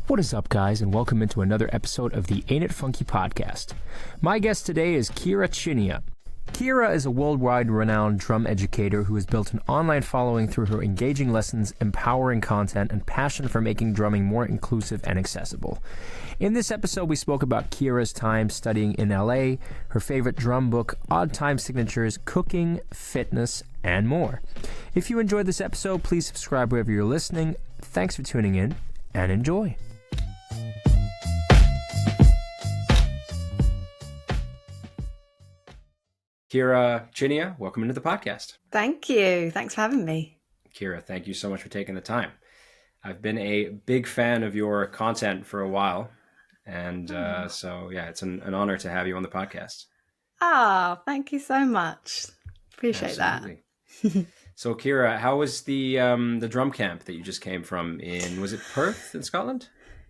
What is up, guys, and welcome into another episode of the Ain't It Funky podcast. My guest today is Ciara Chinniah. Ciara is a worldwide renowned drum educator who has built an online following through her engaging lessons, empowering content, and passion for making drumming more inclusive and accessible. In this episode, we spoke about Ciara's time studying in LA, her favorite drum book, odd time signatures, cooking, fitness, and more. If you enjoyed this episode, please subscribe wherever you're listening. Thanks for tuning in, and enjoy. Ciara Chinniah, welcome into the podcast. Thank you. Thanks for having me. Ciara, thank you so much for taking the time. I've been a big fan of your content for a while, and so it's an honor to have you on the podcast. Oh, thank you so much. Appreciate Absolutely. That. So, Ciara, how was the drum camp that you just came from was it Perth in Scotland?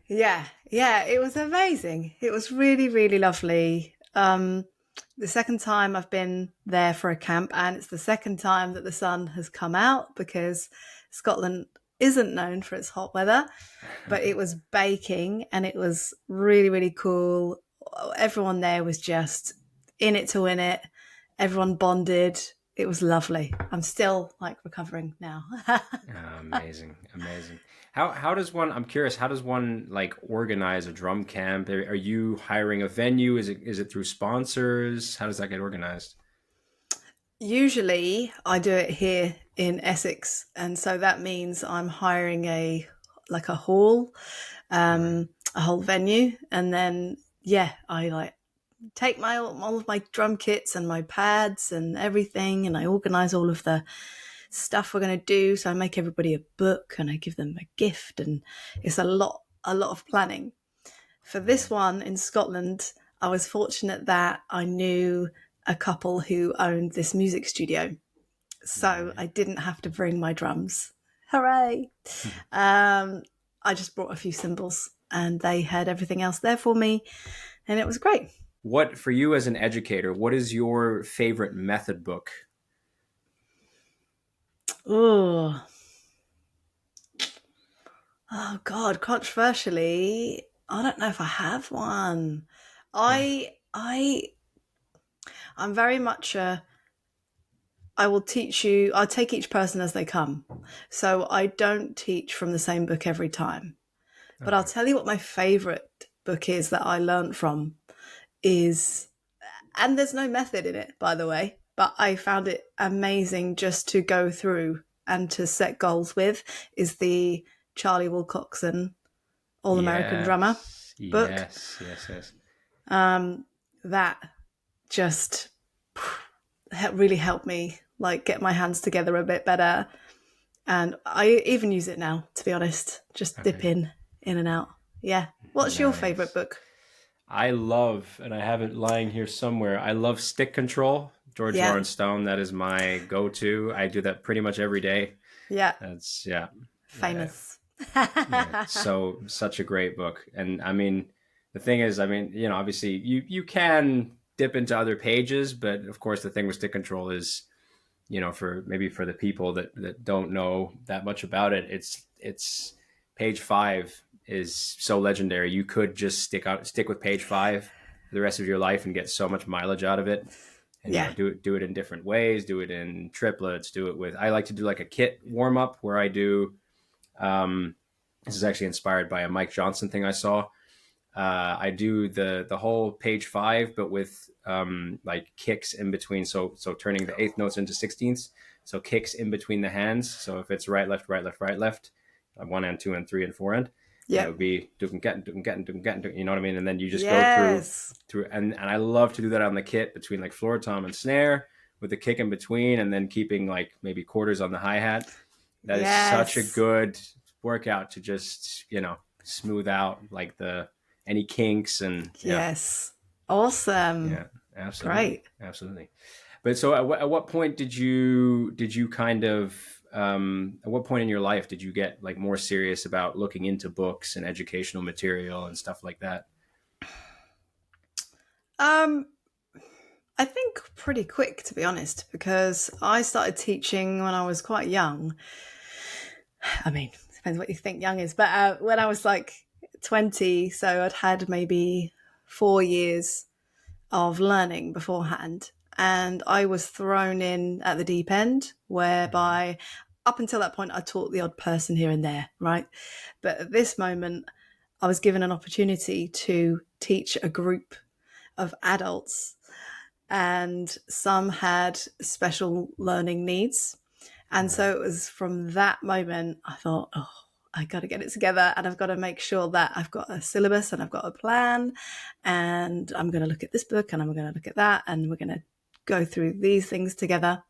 Yeah, it was amazing. It was really, really lovely. The second time I've been there for a camp, and it's the second time that the sun has come out because Scotland isn't known for its hot weather, but it was baking and it was really, really cool. Everyone there was just in it to win it. Everyone bonded. It was lovely. I'm still recovering now. Amazing. How does one, I'm curious, how does one organize a drum camp? Are you hiring a venue? Is it through sponsors? How does that get organized? Usually I do it here in Essex. And so that means I'm hiring a hall, a whole venue. And then, I take all of my drum kits and my pads and everything, and I organize all of the stuff we're going to do. So I make everybody a book and I give them a gift, and it's a lot of planning. For this one in Scotland, I was fortunate that I knew a couple who owned this music studio, so I didn't have to bring my drums. Hooray! I just brought a few cymbals and they had everything else there for me, and it was great. What, for you as an educator, what is your favorite method book? Oh God, controversially, I don't know if I have one. I'm very much I'll take each person as they come. So I don't teach from the same book every time. But I'll tell you what my favorite book is that I learned from is, and there's no method in it, by the way, but I found it amazing just to go through and to set goals with, is the Charlie Wilcoxon All-American Drummer book. Yes. That just really helped me get my hands together a bit better. And I even use it now, to be honest, just dip in and out. Yeah. What's your favorite book? I love, and I have it lying here somewhere, I love Stick Control, George Lawrence Stone. That is my go-to. I do that pretty much every day. Yeah. That's, famous. So such a great book. And I mean, the thing is, obviously you can dip into other pages, but of course the thing with Stick Control is, for the people that don't know that much about it, it's page 5 is so legendary. You could just stick with page 5 for the rest of your life and get so much mileage out of it. And do it in different ways, do it in triplets, do it with, I like to do a kit warm up where I do, this is actually inspired by a Mike Johnson thing I saw. I do the whole page 5, but with kicks in between. So turning the eighth notes into 16ths. So kicks in between the hands. So if it's right, left, 1 and 2 and 3 and 4 end. Yeah, it would be getting, you know what I mean? And then you just go through, and I love to do that on the kit between floor tom and snare with the kick in between, and then keeping maybe quarters on the hi-hat. That is such a good workout to just, smooth out any kinks and awesome. Yeah, absolutely. Great. Absolutely. But so at what point did you kind of, at what point in your life did you get more serious about looking into books and educational material and stuff like that? I think pretty quick, to be honest, because I started teaching when I was quite young. I mean, depends what you think young is. But when I was like 20, so I'd had maybe 4 years of learning beforehand. And I was thrown in at the deep end, Mhm. whereby up until that point, I taught the odd person here and there, right? But at this moment, I was given an opportunity to teach a group of adults, and some had special learning needs. And so Right. it was from that moment I thought, oh, I got to get it together, and I've got to make sure that I've got a syllabus and I've got a plan, and I'm going to look at this book and I'm going to look at that, and we're going to go through these things together.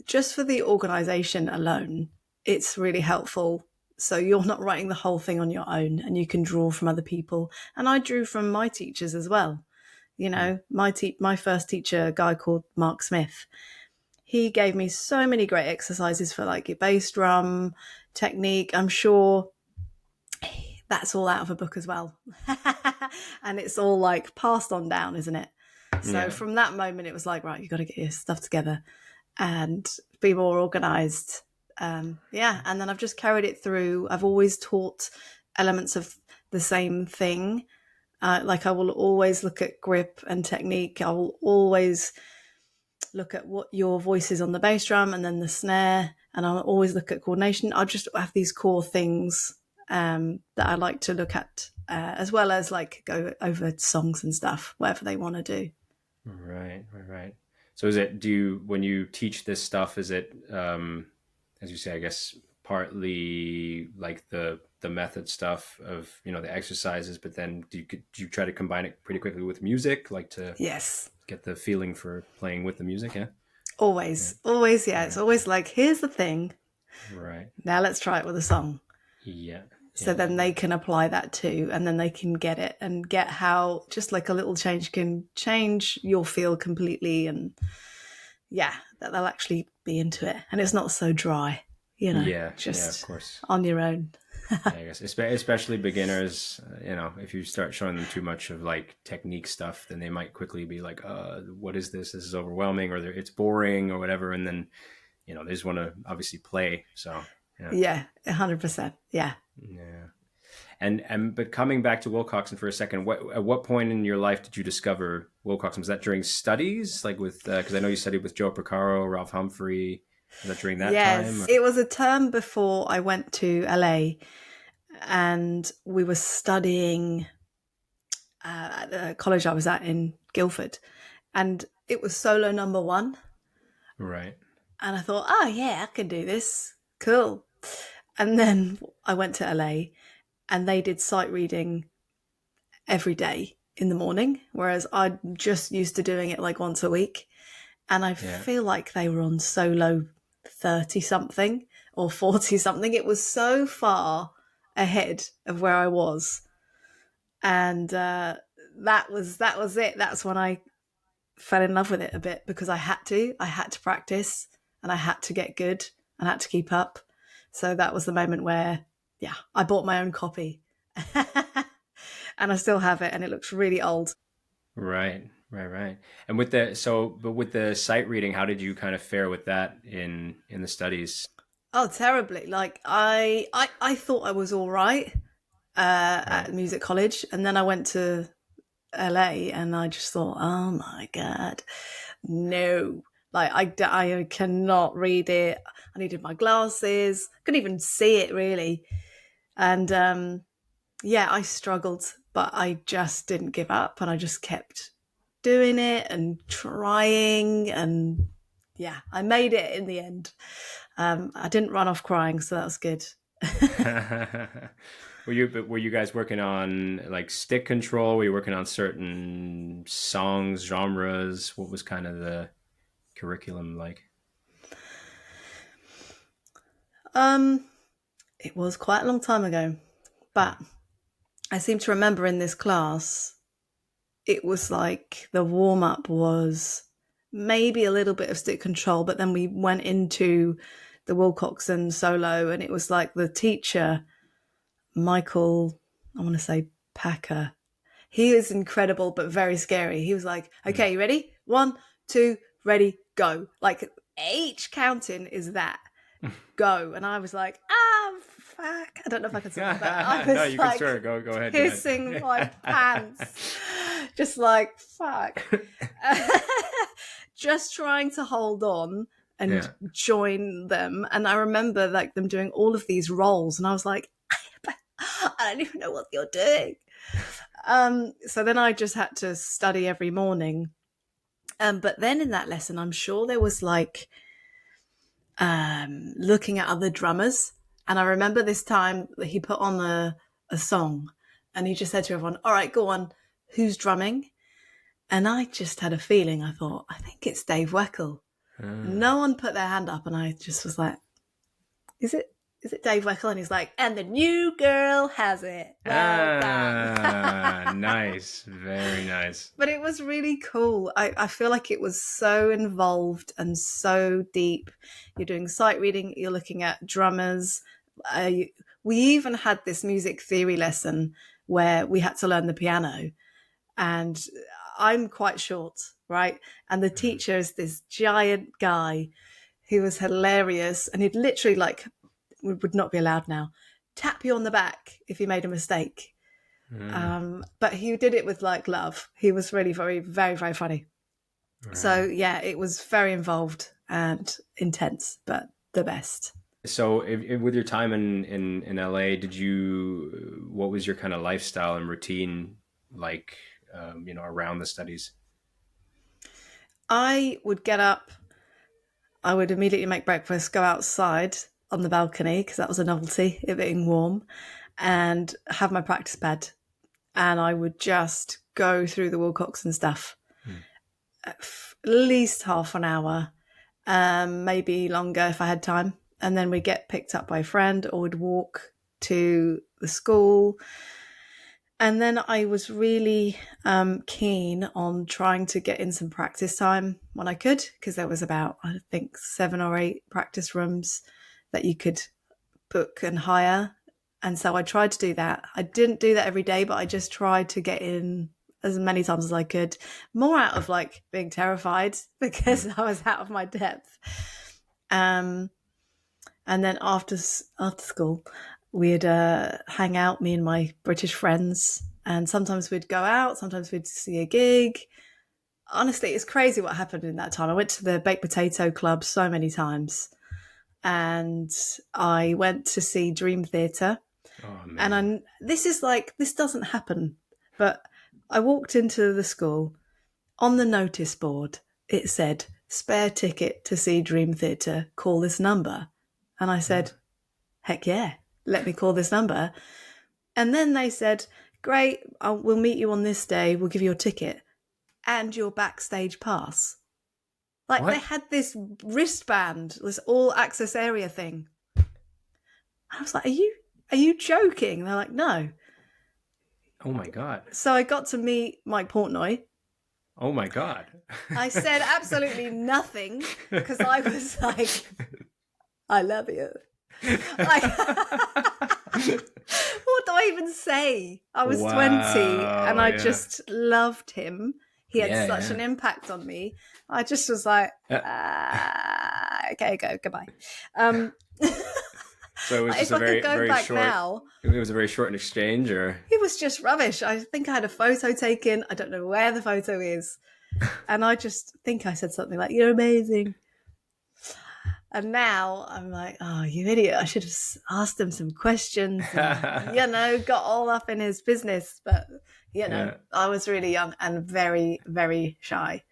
Just for the organization alone, it's really helpful. So you're not writing the whole thing on your own, and you can draw from other people. And I drew from my teachers as well. You Mm. know, my first teacher, a guy called Mark Smith, he gave me so many great exercises for like your bass drum technique. I'm sure that's all out of a book as well. And it's all like passed on down, isn't it? So Yeah. from that moment, it was like, right, you got to get your stuff together and be more organized. Yeah. And then I've just carried it through. I've always taught elements of the same thing. Like I will always look at grip and technique. I will always look at what your voice is on the bass drum and then the snare. And I'll always look at coordination. I'll just have these core things that I like to look at, as well as like go over songs and stuff, whatever they want to do. Right. Right. Right. So is it, do you, when you teach this stuff, is it, as you say, I guess partly like the method stuff of, the exercises, but then do you try to combine it pretty quickly with music, like to Yes. get the feeling for playing with the music? Yeah. Yeah. Always, always, yeah. It's Right. always like, here's the thing. Right. Now let's try it with a song. Yeah. So Yeah. then they can apply that too, and then they can get it and get how just like a little change can change your feel completely. And yeah, that they'll actually be into it. And it's not so dry, Yeah. Yeah. Of just course. on your own. Yeah, I guess especially beginners, if you start showing them too much of like technique stuff, then they might quickly be like, what is this? This is overwhelming, or it's boring or whatever. And then, they just want to obviously play. So, yeah. Yeah, 100%. Yeah. Yeah. But coming back to Wilcoxon for a second, at what point in your life did you discover Wilcoxon? Was that during studies, like with, because I know you studied with Joe Porcaro, Ralph Humphrey. Was that during that time? Yes, Or? it was a term before I went to LA, and we were studying at the college I was at in Guildford, and it was solo number one. Right. And I thought, oh, yeah, I can do this. Cool. And then I went to LA, and they did sight reading every day in the morning, whereas I just used to doing it like once a week. And I Yeah. feel like they were on solo 30 something or 40 something. It was so far ahead of where I was. And that was it. That's when I fell in love with it a bit, because I had to practice, and I had to get good and I had to keep up. So that was the moment where, yeah, I bought my own copy. And I still have it, and it looks really old. Right, right, right. And but with the sight reading, how did you kind of fare with that in the studies? Oh, terribly. Like I thought I was all right Right. at music college, and then I went to LA, and I just thought, oh my god, no. Like I cannot read it. I needed my glasses. Couldn't even see it really. And yeah, I struggled, but I just didn't give up, and I just kept doing it and trying, and yeah, I made it in the end. I didn't run off crying, so that was good. Were you guys working on like stick control? Were you working on certain songs, genres? What was kind of the curriculum like? Um, it was quite a long time ago, but I seem to remember in this class, it was like the warm up was maybe a little bit of stick control, but then we went into the Wilcoxon solo, and it was like the teacher, Michael, I want to say Packer. He is incredible, but very scary. He was like, Mm. okay, you ready? 1, 2, ready, go. Like each counting is that. go. And I was like, ah, fuck. I don't know if I can sing, but I No, was you can like start. Go ahead. Go pissing my ahead. pants. Just like, fuck. Just trying to hold on and Yeah. join them. And I remember like them doing all of these roles, and I was like, I don't even know what you're doing. So then I just had to study every morning. But then in that lesson, I'm sure there was like looking at other drummers. And I remember this time that he put on a song, and he just said to everyone, all right, go on, who's drumming? And I just had a feeling, I thought, I think it's Dave Weckl. No one put their hand up, and I just was like, is it Dave Weckl? And he's like, and the new girl has it. Well done. Nice. Very nice. But it was really cool. I feel like it was so involved and so deep. You're doing sight reading, you're looking at drummers. We even had this music theory lesson where we had to learn the piano. And I'm quite short, right? And the teacher is this giant guy who was hilarious. And he'd literally, like, would not be allowed now, tap you on the back if you made a mistake. But he did it with like love. He was really very, very, very funny. Right. So yeah, it was very involved and intense, but the best. So with your time in LA, what was your kind of lifestyle and routine like, around the studies? I would get up, I would immediately make breakfast, go outside on the balcony, because that was a novelty, it being warm, and have my practice pad. And I would just go through the Wilcox and stuff, at least half an hour, maybe longer if I had time. And then we'd get picked up by a friend, or would walk to the school. And then I was really keen on trying to get in some practice time when I could, because there was about, I think, 7 or 8 practice rooms that you could book and hire. And so I tried to do that. I didn't do that every day, but I just tried to get in as many times as I could, more out of like being terrified because I was out of my depth. And then after school, we'd hang out, me and my British friends, and sometimes we'd go out, sometimes we'd see a gig. Honestly, it's crazy what happened in that time. I went to the Baked Potato Club so many times, and I went to see Dream Theater. Oh, man. And this doesn't happen, but I walked into the school. On the notice board, it said, spare ticket to see Dream Theater, call this number. And I said, heck yeah, let me call this number. And then they said, great, we'll meet you on this day, we'll give you your ticket and your backstage pass. Like, what? They had this wristband, this all access area thing. I was like, are you joking? And they're like, no. Oh my God. So I got to meet Mike Portnoy. Oh my God. I said absolutely nothing because I was like, I love you. Like, what do I even say? I was 20 and I just loved him. He had such an impact on me. I just was like, okay, goodbye. So it was just a very short. Now, it was a very short exchange, or it was just rubbish. I think I had a photo taken. I don't know where the photo is, and I just think I said something like, "You're amazing." And now I'm like, "Oh, you idiot! I should have asked him some questions." And, got all up in his business. But I was really young and very, very shy.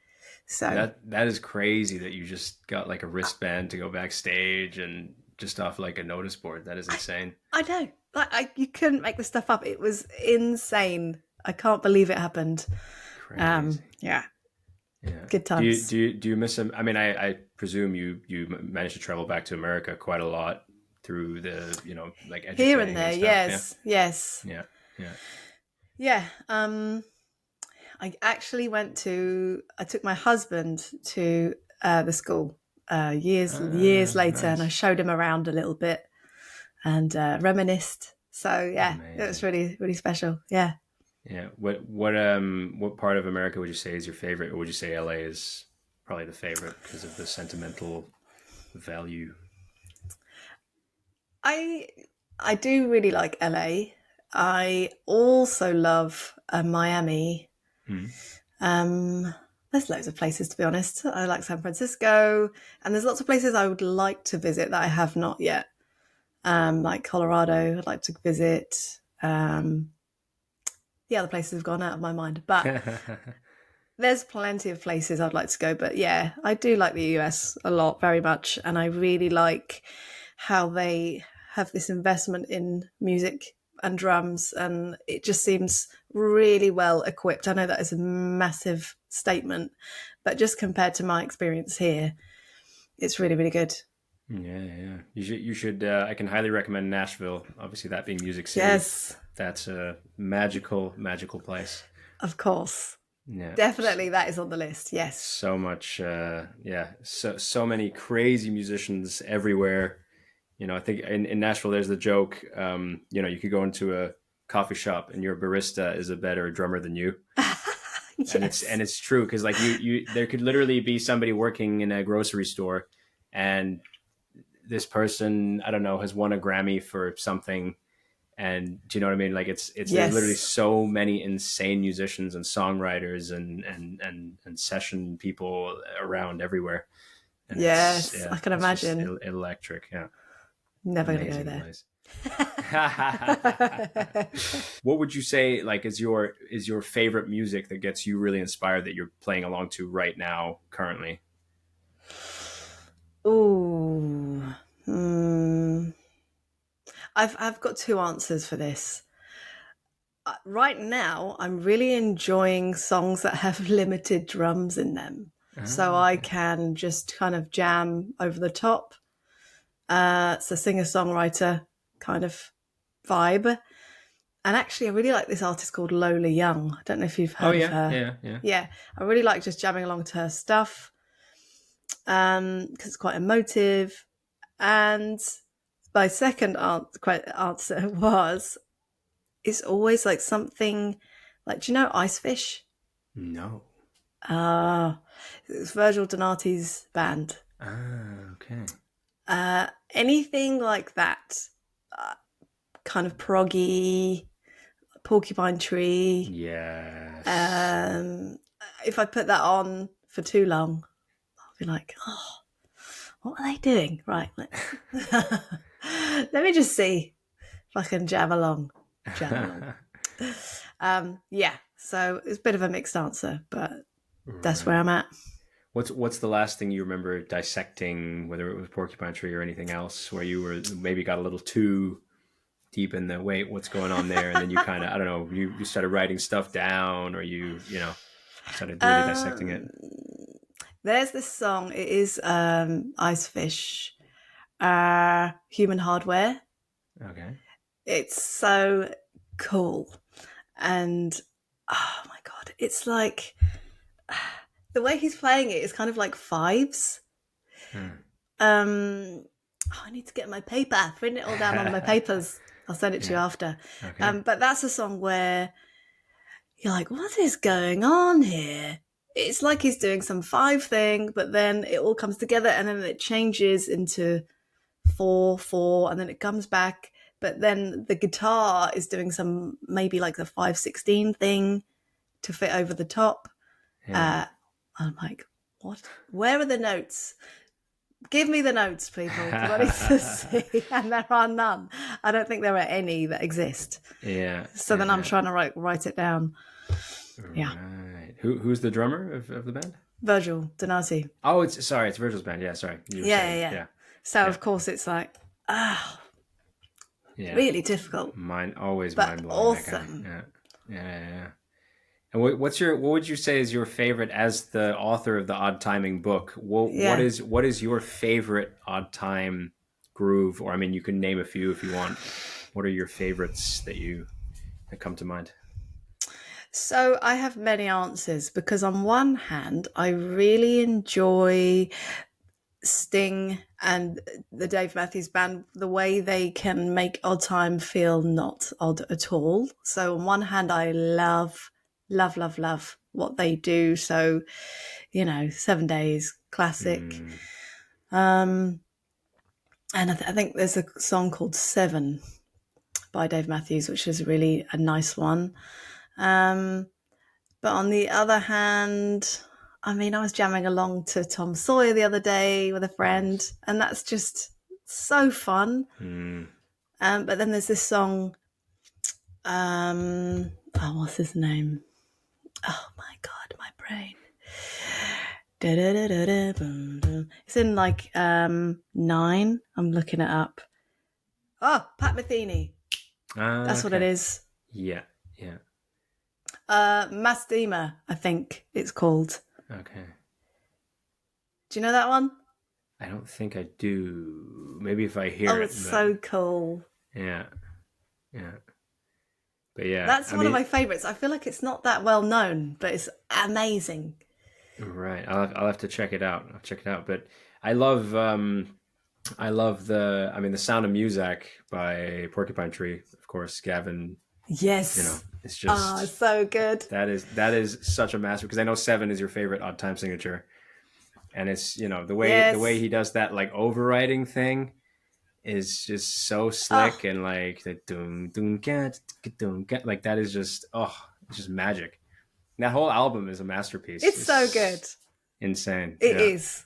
So that is crazy that you just got like a wristband to go backstage and just off like a notice board. That is insane. I know. Like, you couldn't make this stuff up. It was insane. I can't believe it happened. Crazy. Yeah. Good times. Do you miss him? I mean, I presume you managed to travel back to America quite a lot through the, like educating here and there. And stuff. Yes. Yeah. I actually I took my husband to the school years later, and I showed him around a little bit and reminisced. So yeah, amazing. It was really, really special. Yeah. Yeah. What part of America would you say is your favorite, or would you say LA is probably the favorite because of the sentimental value? I I do really like LA. I also love Miami. Mm. Um, there's loads of places, to be honest. I like San Francisco, and there's lots of places I would like to visit that I have not yet. Like Colorado, I'd like to visit. The other places have gone out of my mind, but there's plenty of places I'd like to go. But yeah, I do like the US a lot, very much, and I really like how they have this investment in music and drums, and it just seems really well equipped. I know that is a massive statement, but just compared to my experience here, it's really, really good. Yeah, yeah. You should. I can highly recommend Nashville. Obviously, that being Music City, Yes, that's a magical, magical place. of course. Yeah, Definitely that is on the list. Yes. so much. Yeah, so many crazy musicians everywhere. I think in Nashville, there's the joke. You could go into a coffee shop and your barista is a better drummer than you, and it's Yes. and it's true because like you there could literally be somebody working in a grocery store, and this person I don't know has won a Grammy for something. And do you know what I mean? Like it's there's literally Yes. so many insane musicians and songwriters and session people around everywhere, and it's Yes. yeah, I can it's just imagine. electric. Yeah, Never going to go amazing there. place. What would you say like is your favorite music that gets you really inspired that you're playing along to right now currently? Ooh. Hmm. I've got two answers for this. Right now, I'm really enjoying songs that have limited drums in them. So I Okay. can just kind of jam over the top. It's a singer songwriter kind of vibe. And actually, I really like this artist called Lola Young. I don't know if you've Oh heard of yeah, her. yeah, yeah. Yeah, I really like just jamming along to her stuff because it's quite emotive. And my second answer was it's always like something like, do you know Icefish? No. Ah, it's Virgil Donati's band. Okay. Anything like that, kind of proggy, Porcupine Tree. Yes. Um, if I put that on for too long, I'll be like, oh, what are they doing? Right, let's let me just see if I can jam along. Jam along. Yeah, so it's a bit of a mixed answer, but that's where Right. I'm at. What's the last thing you remember dissecting, whether it was Porcupine Tree or anything else, where you were maybe got a little too deep in the wait, what's going on there, and then you kind of I don't know, you started writing stuff down, or you started really dissecting it. Um, there's this song. It is Icefish, Human Hardware. Okay. It's so cool, and oh my god, it's like the way he's playing it is kind of like fives. Hmm. Um, I need to get my paper. I've written it all down on my papers. I'll send it to you Yeah. after. Okay. But that's a song where you're like, what is going on here? It's like he's doing some five thing, but then it all comes together and then it changes into 4/4, and then it comes back. But then the guitar is doing some maybe like the 5/16 thing to fit over the top. Yeah. Uh, I'm like, what? Where are the notes? Give me the notes, people, because I need to see. And there are none. I don't think there are any that exist. Yeah. So Yeah. then I'm Yeah. trying to write it down. Yeah. Right. Who's the drummer of the band? Virgil Donati. Oh, it's Virgil's band. Yeah. Sorry, you were Yeah, yeah, saying yeah. yeah. So Yeah. of course it's like, ah, Yeah. really difficult, Always but mind blowing that guy. awesome. Yeah. Yeah. Yeah. Yeah. And what would you say is your favorite as the author of the Odd Timing book? Yeah. What is your favorite odd time groove? Or I mean, you can name a few if you want. What are your favorites that come to mind? So I have many answers because on one hand, I really enjoy Sting and the Dave Matthews Band, the way they can make odd time feel not odd at all. So on one hand, I love, love, love, love what they do. So, 7 Days, classic. Mm, Um, And I think there's a song called Seven by Dave Matthews, which is really a nice one. Um, but on the other hand, I mean, I was jamming along to Tom Sawyer the other day with a friend, Nice. and that's just so fun. Mm. But then there's this song. What's his name? Oh my god, my brain. It's in like nine. I'm looking it up. Oh, Pat Metheny. That's what it Okay. is. Yeah. Yeah. Mastema, I think it's called. Okay. Do you know that one? I don't think I do. Maybe if I hear Oh, it, it's but so cool. yeah. Yeah. But yeah, That's I one of mean, my favorites. I feel like it's not that well known, but it's amazing. right. I'll have to check it out. I'll check it out. But I love I love I mean, The Sound of Music by Porcupine Tree, of course. Gavin, Yes. it's Ah, just so good. that is such a master, because I know Seven is your favorite odd time signature, and it's, the way Yes. he does that like overriding thing is just so slick, Oh, and like the doom doom doom like that is just, it's just magic. And that whole album is a masterpiece. it's so good. It's insane. It Yeah. is.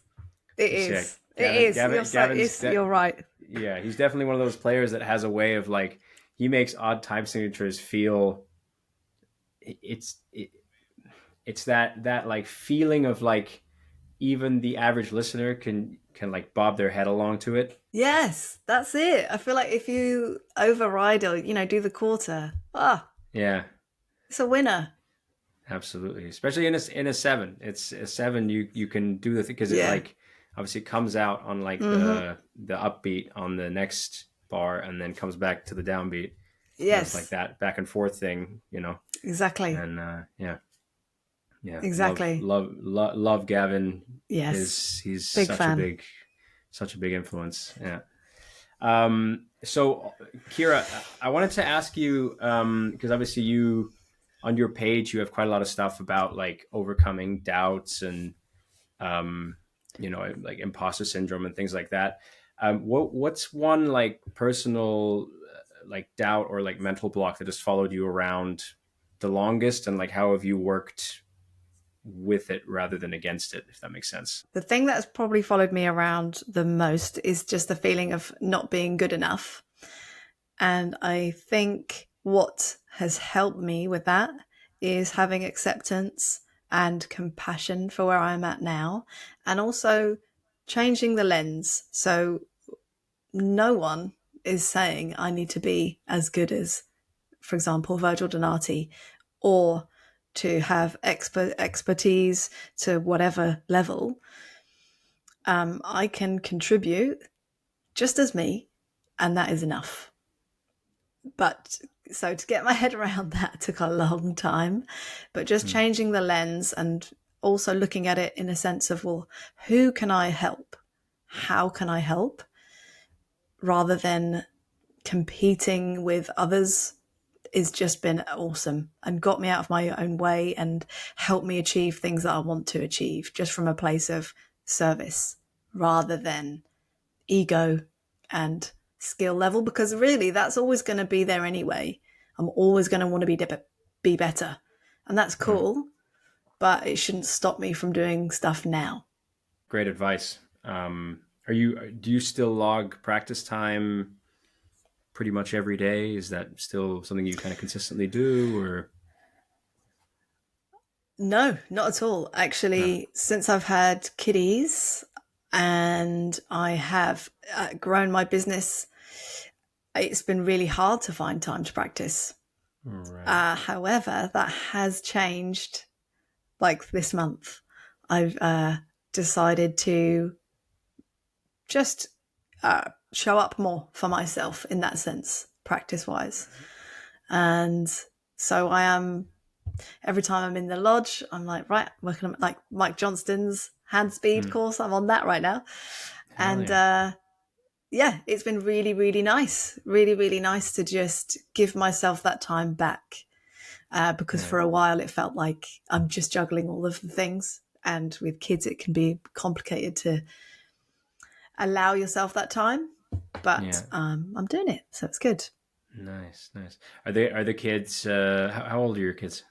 It Just, yeah. is. It is. You're right. Yeah, he's definitely one of those players that has a way of like, he makes odd time signatures feel, it's it, it's that like feeling of like, even the average listener can like bob their head along to it. Yes, that's it. I feel like if you override or, do the quarter, Yeah, it's a winner. absolutely. Especially in a seven. It's a seven. You can do the thing, because it Yeah. like, obviously comes out on like Mm-hmm. the upbeat on the next bar, and then comes back to the downbeat, and does like Yes, that back and forth thing. exactly. And yeah, yeah, Exactly. love Gavin. Yes. He's Big fan. such a big influence. Yeah. So, Ciara, I wanted to ask you, because obviously on your page, you have quite a lot of stuff about like overcoming doubts and, like imposter syndrome and things like that. What's one like personal, like doubt or like mental block that has followed you around the longest, and like how have you worked with it rather than against it, if that makes sense? The thing that's probably followed me around the most is just the feeling of not being good enough. And I think what has helped me with that is having acceptance and compassion for where I'm at now, and also changing the lens. So no one is saying I need to be as good as, for example, Virgil Donati, or to have expertise to whatever level. I can contribute just as me, and that is enough. But so to get my head around that took a long time, but just Mm. changing the lens and also looking at it in a sense of, well, who can I help? How can I help? Rather than competing with others is just been awesome and got me out of my own way and helped me achieve things that I want to achieve just from a place of service rather than ego and skill level, because really that's always going to be there anyway. I'm always going to want to be better, and that's Mm. cool, but it shouldn't stop me from doing stuff now. Great advice. Do you still log practice time pretty much every day? Is that still something you kind of consistently do, or No, not at all. no? Actually, since I've had kiddies and I have grown my business, it's been really hard to find time to practice. Right. However, that has changed like this month. I've decided to just show up more for myself in that sense, practice wise. And so I am, every time I'm in the lodge, I'm like, right, working on like Mike Johnston's hand speed Mm. course. I'm on that right now. Hell And yeah. yeah, it's been really, really nice. Really, really nice to just give myself that time back. Because Yeah. for a while it felt like I'm just juggling all of the things. And with kids, it can be complicated to allow yourself that time. but Yeah. I'm doing it, so it's good. Nice, nice. Are the kids? How old are your kids?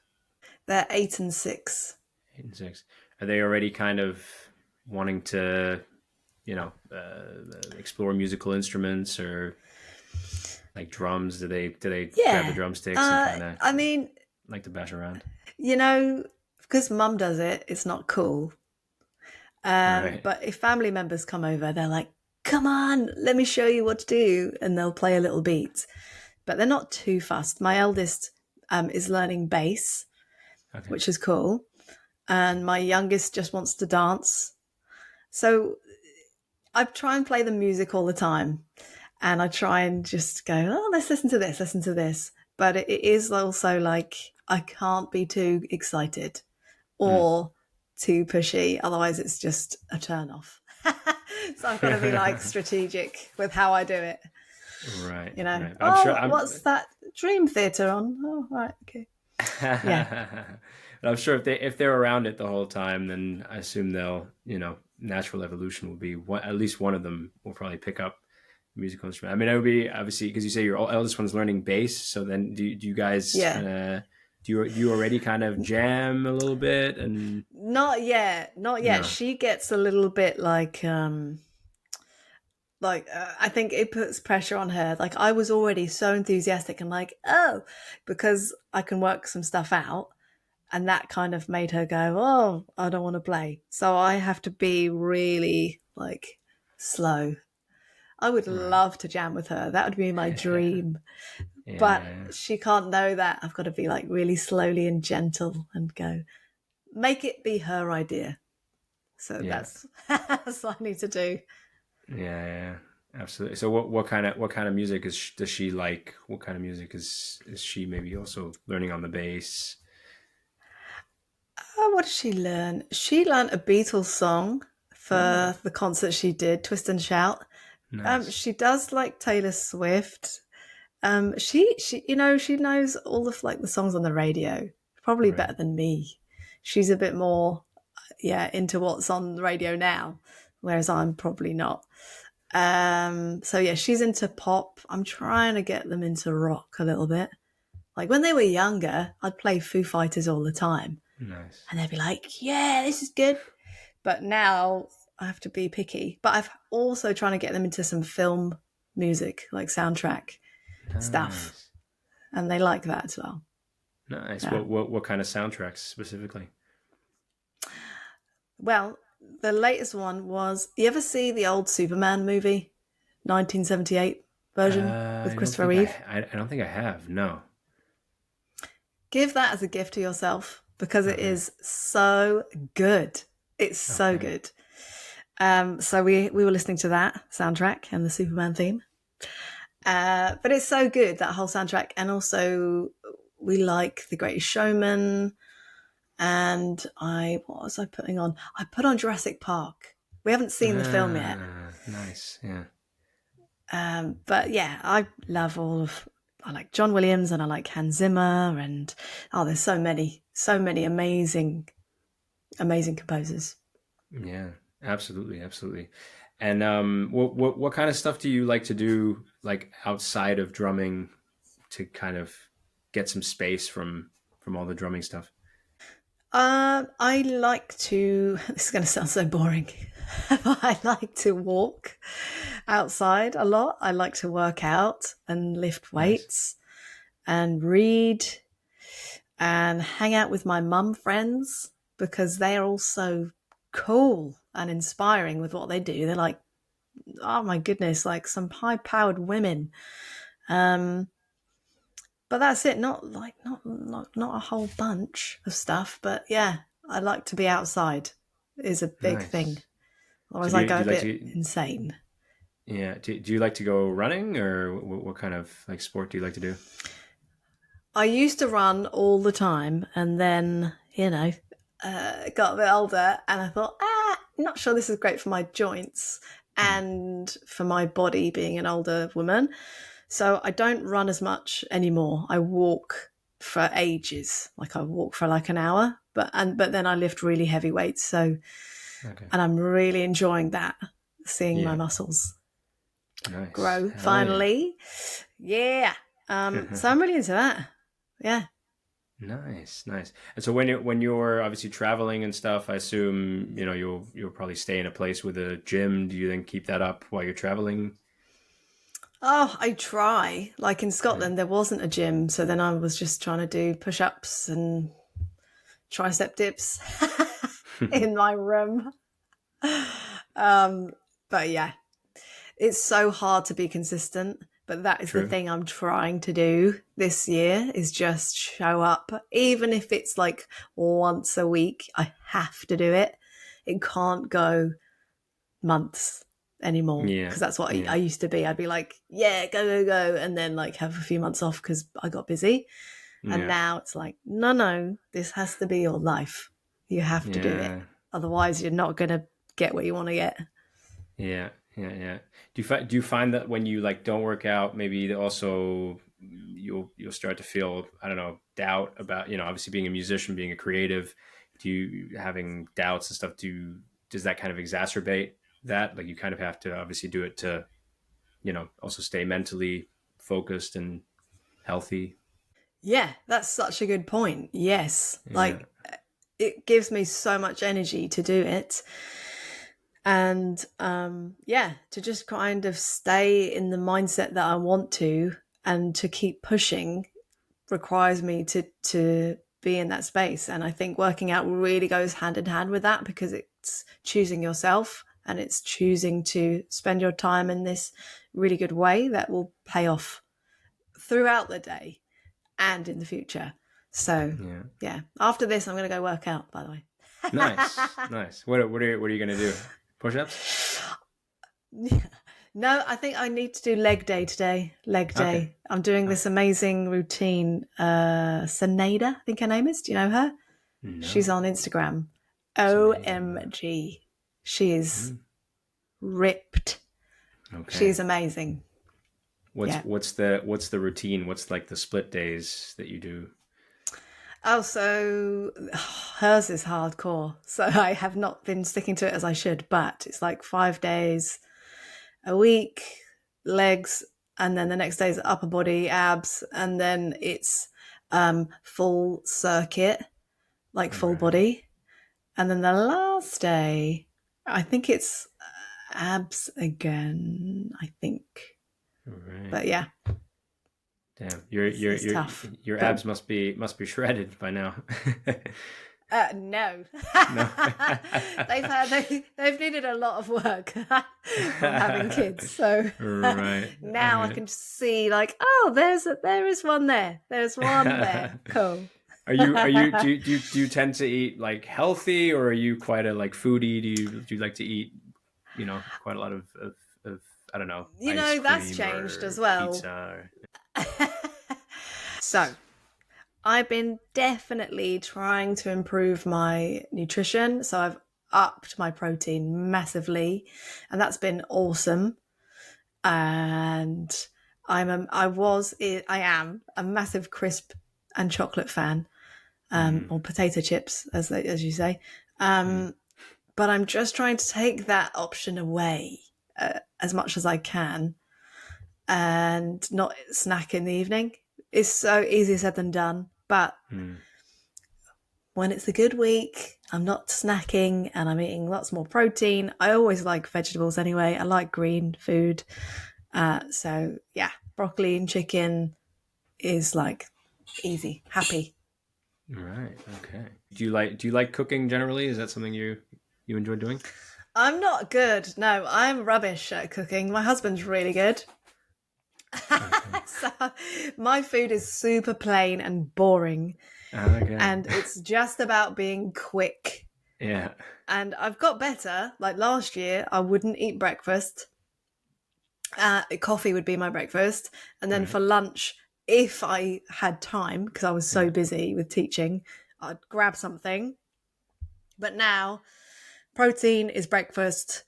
They're 8 and 6. 8 and 6. Are they already kind of wanting to, explore musical instruments or like drums? Do they grab the Yeah. drumsticks and kind of I mean, like to bash around? you know, because mum does it, it's not cool. Right. But if family members come over, they're like, come on, let me show you what to do. And they'll play a little beat. But they're not too fussed. My eldest is learning bass, Okay. which is cool. And my youngest just wants to dance. So I try and play the music all the time. And I try and just go, oh, let's listen to this, listen to this. But it is also like, I can't be too excited Hmm. or too pushy. Otherwise, it's just a turn off. So I've got to be like strategic with how I do it. Right, You know, right. I'm sure oh, I'm what's that Dream Theater on? Oh, right, okay. Yeah, but I'm sure if they're around it the whole time, then I assume they'll, natural evolution will be at least one of them will probably pick up a musical instrument. I mean, it would be obviously because you say your eldest one's learning bass. So then, do you guys yeah. kind of do you already kind of jam a little bit and Not yet, not yet. no? She gets a little bit like I think it puts pressure on her. Like I was already so enthusiastic and like, oh, because I can work some stuff out. And that kind of made her go, oh, I don't want to play. So I have to be really like slow. I would Right. love to jam with her. That would be my dream. But Yeah, she can't know that. I've got to be like really slowly and gentle and go, make it be her idea. So yeah, that's what I need to do. yeah, yeah. Absolutely. So what kind of music does she like? What kind of music is she maybe also learning on the bass? Oh, what did she learn? She learned a Beatles song Ah, for the concert she did, Twist and Shout. nice. She does like Taylor Swift. She she knows all of like the songs on the radio probably Right. better than me. She's a bit more into what's on the radio now, whereas I'm probably not. So yeah, she's into pop. I'm trying to get them into rock a little bit. Like when they were younger, I'd play Foo Fighters all the time, Nice. and they'd be like, "Yeah, this is good." But now I have to be picky. But I've also trying to get them into some film music, like soundtrack stuff, Nice. and they like that as well. Nice. Yeah. What kind of soundtracks specifically? Well, the latest one was you ever see the old Superman movie, 1978 version with I don't Christopher think Reeve? I don't think I have. No. Give that as a gift to yourself because it Okay. is so good. It's so Okay. good. So we were listening to that soundtrack and the Superman theme. But it's so good, that whole soundtrack. And also we like The Greatest Showman. And what was I putting on? I put on Jurassic Park. We haven't seen the film yet. Nice. Yeah. But yeah, I like John Williams and I like Hans Zimmer and there's so many amazing, amazing composers. Yeah. Absolutely. Absolutely. And what kind of stuff do you like to do like outside of drumming to kind of get some space from all the drumming stuff? I like to, this is going to sound so boring, but I like to walk outside a lot. I like to work out and lift Nice. weights and read and hang out with my mum friends because they are all so cool and inspiring with what they do. They're like, oh my goodness, like some high powered women. Um, but that's it. Not a whole bunch of stuff. But yeah, I like to be outside. Is a big thing. Nice. So Otherwise, I go do a you like bit to insane. yeah do you like to go running or what kind of like sport do you like to do? I used to run all the time, and then got a bit older, and I thought, not sure this is great for my joints Hmm. and for my body being an older woman. So I don't run as much anymore. I walk for ages. Like I walk for like an hour, but then I lift really heavy weights. So Okay. and I'm really enjoying that, seeing my Yeah. muscles. Nice. grow Hell yeah. finally. Yeah. So I'm really into that. Yeah. Nice, nice. And so when you're obviously traveling and stuff, I assume, you'll probably stay in a place with a gym. Do you then keep that up while you're traveling? Oh, I try. Like in Yeah. Scotland, there wasn't a gym, so then I was just trying to do push-ups and tricep dips in my room. Um, but yeah, it's so hard to be consistent. But that is the True. thing I'm trying to do this year is just show up. Even if it's like once a week, I have to do it. It can't go months anymore Yeah. because that's what I Yeah. used to be. I'd be like, yeah, go, go, go. And then like have a few months off because I got busy. And Yeah. now it's like, no, no, this has to be your life. You have to do it. Yeah. Otherwise, you're not going to get what you want to get. Yeah. Yeah. Yeah. Do you find that when you like don't work out, maybe also you'll start to feel, I don't know, doubt about, obviously being a musician, being a creative, do you having doubts and stuff, does that kind of exacerbate that? Like you kind of have to obviously do it to, also stay mentally focused and healthy. Yeah, that's such a good point. Yes. Yeah. Like it gives me so much energy to do it. And yeah, to just kind of stay in the mindset that I want to and to keep pushing requires me to be in that space. And I think working out really goes hand in hand with that because it's choosing yourself and it's choosing to spend your time in this really good way that will pay off throughout the day and in the future. So Yeah. yeah, after this, I'm going to go work out. By the way. Nice. Nice. What are you going to do? Push-ups? No, I think I need to do leg day today. Leg Okay. day. I'm doing this amazing routine. Sanada, I think her name is. Do you know her? She's No. on Instagram. Sinead, no. OMG. She is Mm, ripped. okay. She's amazing. What's Yeah. what's the what's the routine? What's like the split days that you do? Oh, so hers is hardcore. So I have not been sticking to it as I should, but it's like 5 days a week, legs, and then the next day is upper body, abs, and then it's full circuit, like All full right. body. And then the last day, I think it's abs again, I think. All right. But yeah, Damn. Your your it's your tough. your But abs must be shredded by now. no, No. they've needed a lot of work from having kids. So Right. All now I right. can see like, oh, there is one there. There's one there. Cool. Do you tend to eat like healthy, or are you quite a like foodie? Do you like to eat, quite a lot of I don't know, You ice know, that's cream changed as or well. pizza or... So I've been definitely trying to improve my nutrition. So I've upped my protein massively, and that's been awesome. And I am a massive crisp and chocolate fan, Mm, or potato chips, as you say. mm, But I'm just trying to take that option away as much as I can and not snack in the evening. It's so easier said than done, but mm. when it's a good week, I'm not snacking and I'm eating lots more protein. I always like vegetables anyway. I like green food. So yeah, broccoli and chicken is like easy, happy. Right. Okay. Do you like cooking generally? Is that something you enjoy doing? I'm not good. No, I'm rubbish at cooking. My husband's really good. Okay. So my food is super plain and boring, Okay. and it's just about being quick. Yeah. And I've got better. Like last year, I wouldn't eat breakfast. Coffee would be my breakfast. And then Right. for lunch, if I had time, because I was so Yeah. busy with teaching, I'd grab something. But now, protein is breakfast,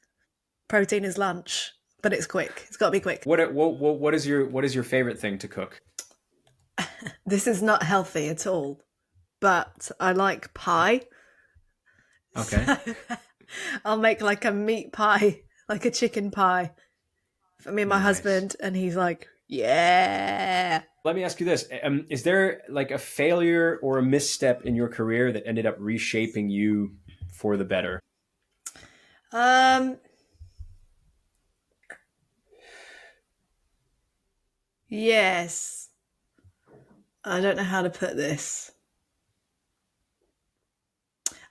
protein is lunch, but it's quick. It's got to be quick. What is your favorite thing to cook? This is not healthy at all, but I like pie. So Okay. I'll make like a meat pie, like a chicken pie. for me and my Nice. husband, and he's like, yeah. Let me ask you this. Is there like a failure or a misstep in your career that ended up reshaping you for the better? Um, yes. I don't know how to put this.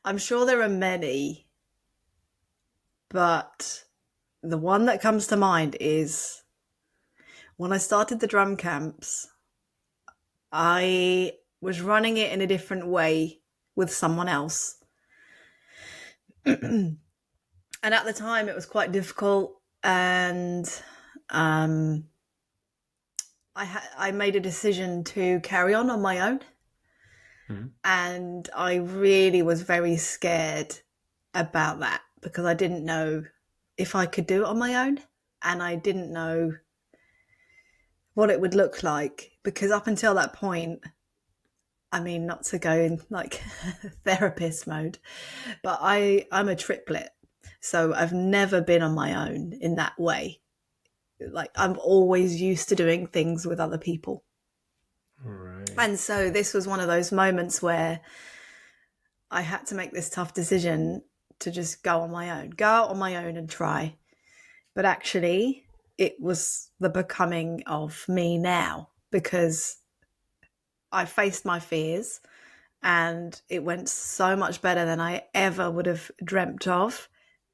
I'm sure there are many, but the one that comes to mind is when I started the drum camps, I was running it in a different way with someone else. And at the time, it was quite difficult. And um, I made a decision to carry on my own. Mhm. And I really was very scared about that because I didn't know if I could do it on my own. And I didn't know what it would look like because up until that point, I mean, not to go in like therapist mode, but I'm a triplet. So I've never been on my own in that way. Like I'm always used to doing things with other people. Right. And so this was one of those moments where I had to make this tough decision to just go on my own, go out on my own and try. But actually, it was the becoming of me now because I faced my fears and it went so much better than I ever would have dreamt of.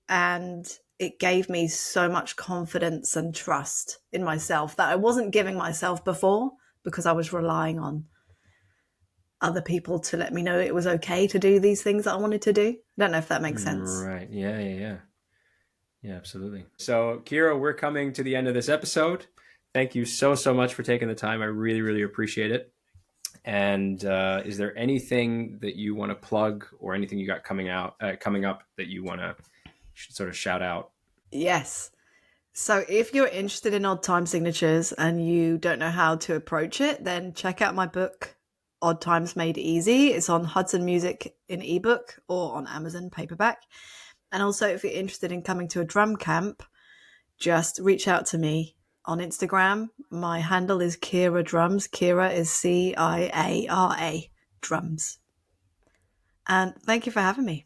And it gave me so much confidence and trust in myself that I wasn't giving myself before because I was relying on other people to let me know it was okay to do these things that I wanted to do. I don't know if that makes sense. Right. Yeah, yeah, yeah. Yeah, absolutely. So, Kira, we're coming to the end of this episode. Thank you so, so much for taking the time. I really, really appreciate it. And is there anything that you want to plug or anything you got coming up that you want to sort of shout out? Yes. So if you're interested in odd time signatures and you don't know how to approach it, then check out my book, Odd Times Made Easy. It's on Hudson Music in ebook or on Amazon paperback. And also, if you're interested in coming to a drum camp, just reach out to me on Instagram. My handle is Ciara Drums. Ciara is Ciara Drums. And thank you for having me.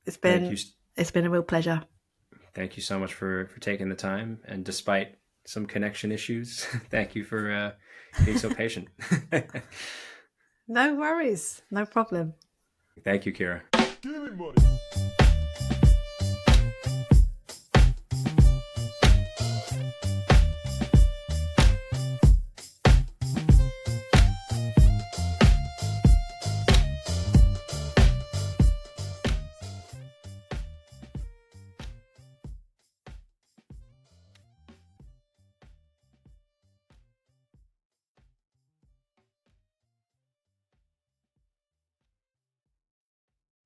It's Thank been you. it's been a real pleasure. Thank you so much for taking the time. And despite some connection issues, thank you for being so patient. No worries. No problem. Thank you, Kira. Give me money.